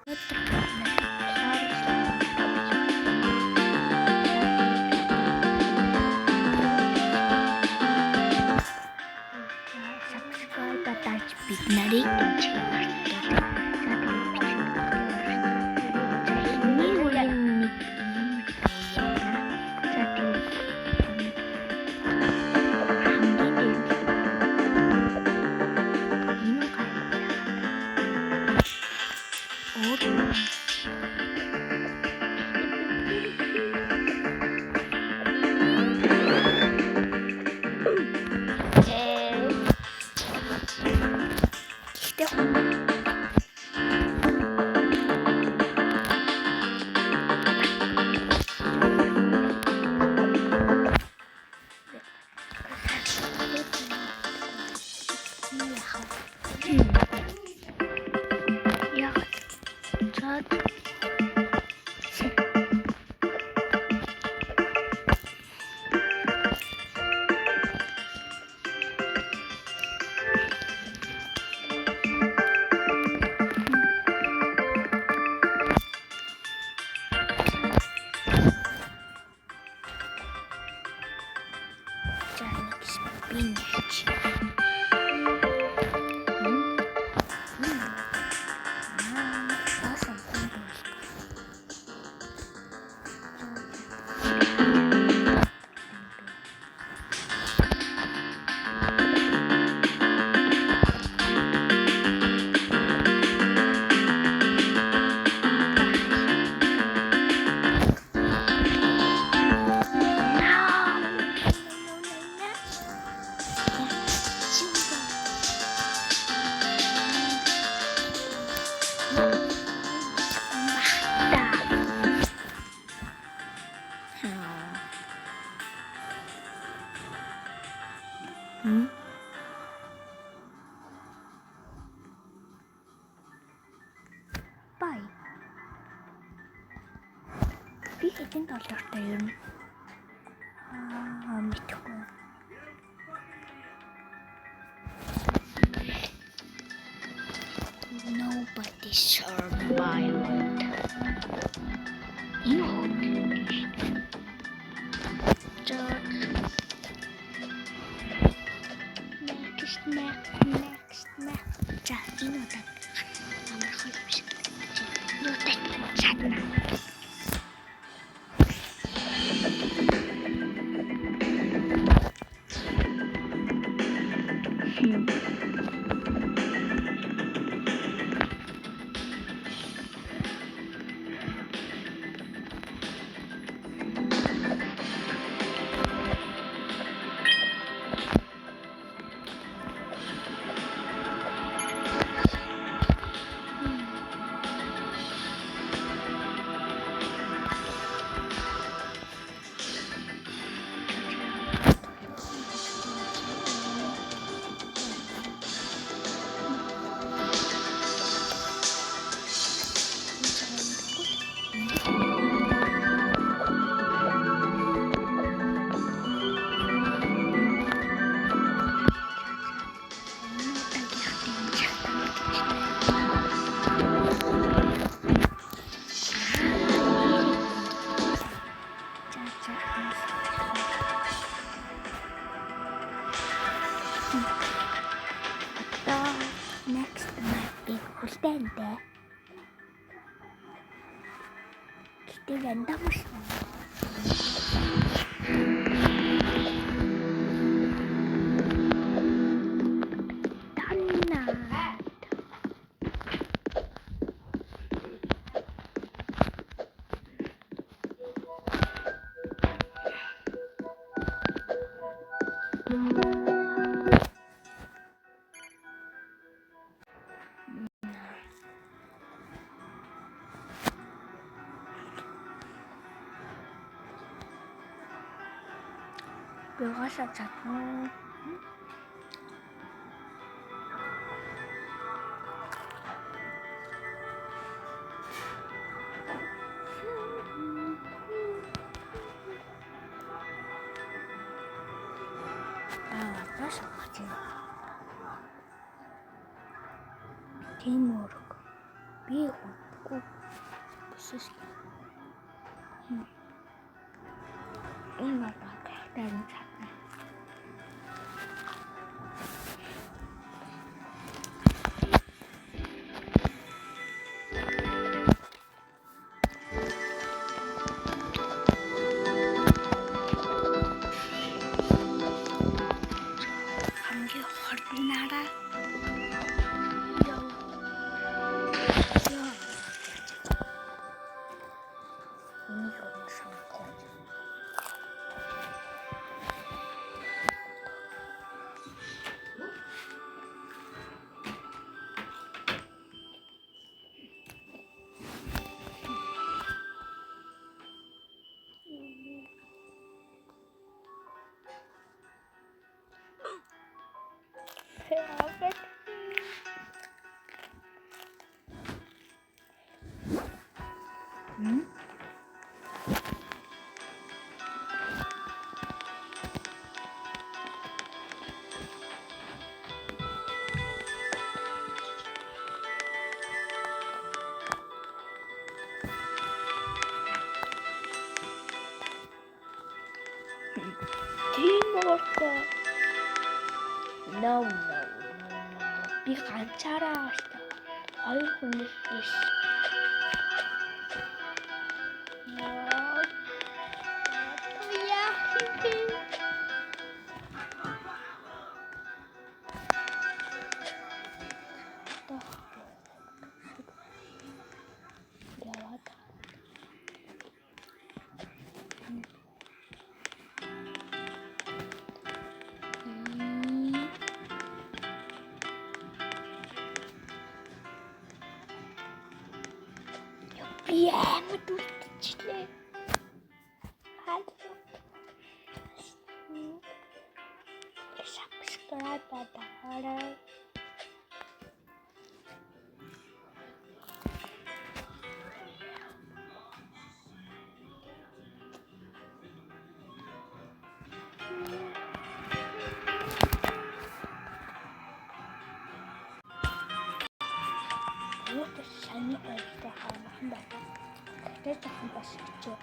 Subscribe attach бид нарыг дэмжих мартаад за нэг юм яана. За тийм spinach. Bye. Би хэдэн доллартай ер нь мэдгүй. Nobody survived. Next map. За энэ удаад амархан юм шиг. Юу тань чадна. Next map-ийг хүлээнтэй. Гэтэ рандом шин. Бюргашаа чадна. Наш хачин. Тимург. Би 오, 무슨 이거 봐, 내는 찾네. 감기 확인하라. 응? 먹었어. No, no, no, no. Bir kançara açtı. Ay konuşmuş. Viemos do Chile. Subscribe para 이것도 재미가 있다 한 번. 그래도 한 번씩 있죠.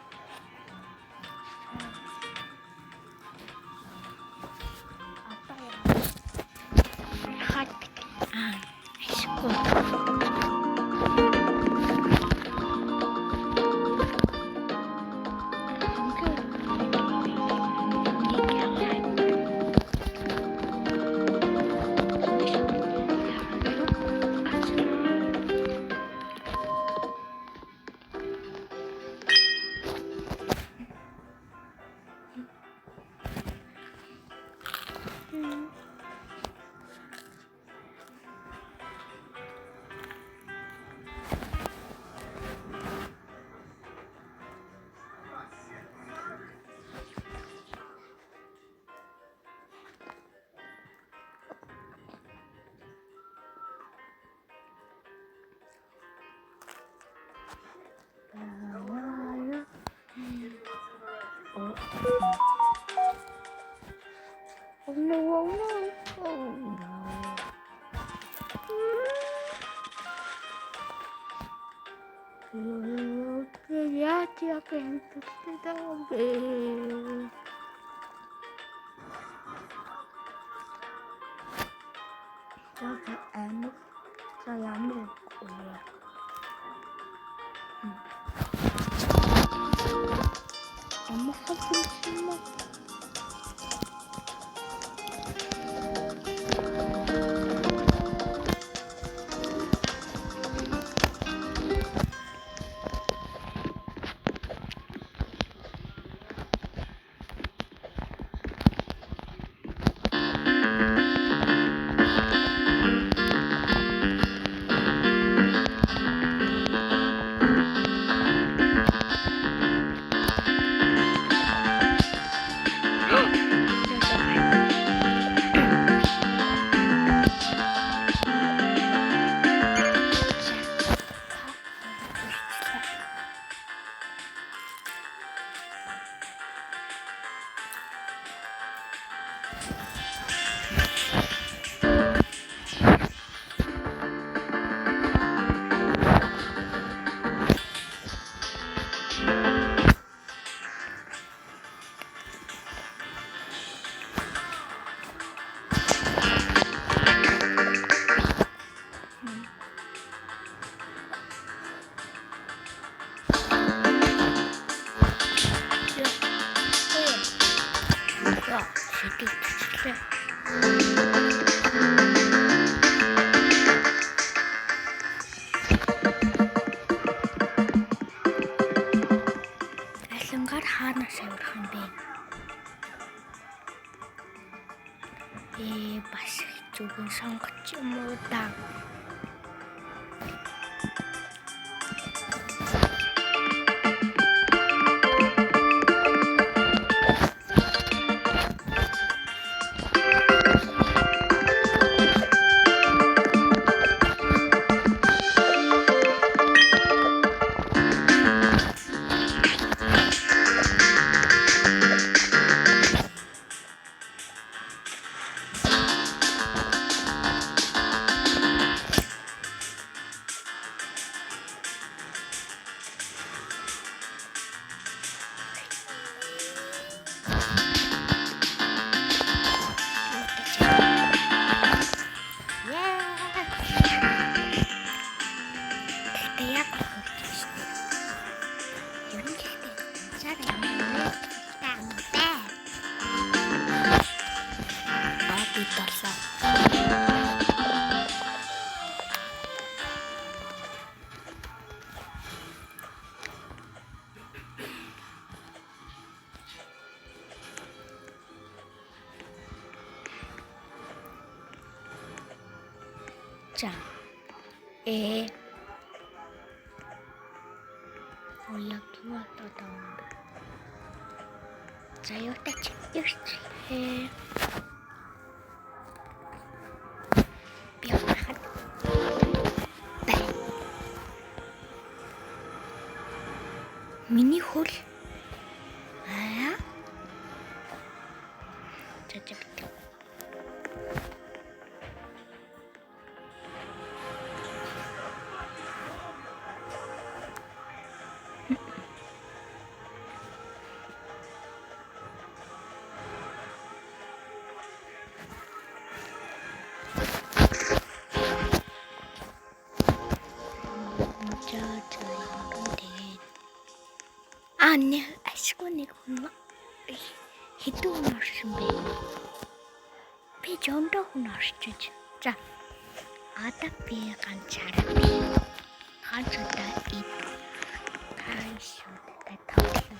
Oh no, oh no, oh no. Ya, que saya ambil kuliah. Ama sakın silme. 쪽은 сонгоч юм уу да. Тэгтээ яг хөвчих шүү дээ. Ер нь гэхдээ цаар ямар бай. Би толсоо. За. Яг юу одоо за явтач ирч. Би хахад. Миний хөл. За. Не, ашгүй нэг хүн хэдэн хүн орсон бэ? Би жомдоо хүн орчиж. За. Одоо би ганцаараа би. Ганц удаа ид. Хайшуудаа тавлаа.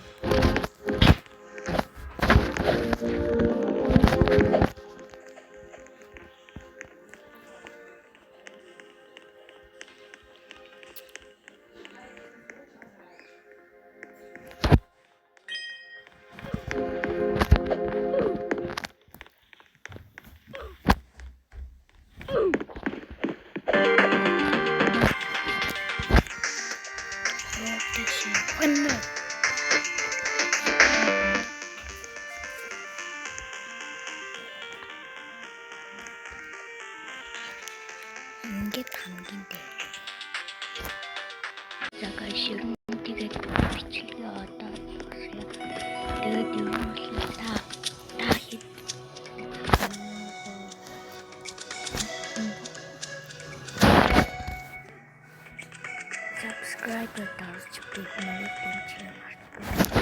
Ингээд хангинтэй. Загаа ширүүн тэгээд бичлэгээ одоо тэгээд юу вэ та хэд subscribe дарж бид нарыг дэмжиж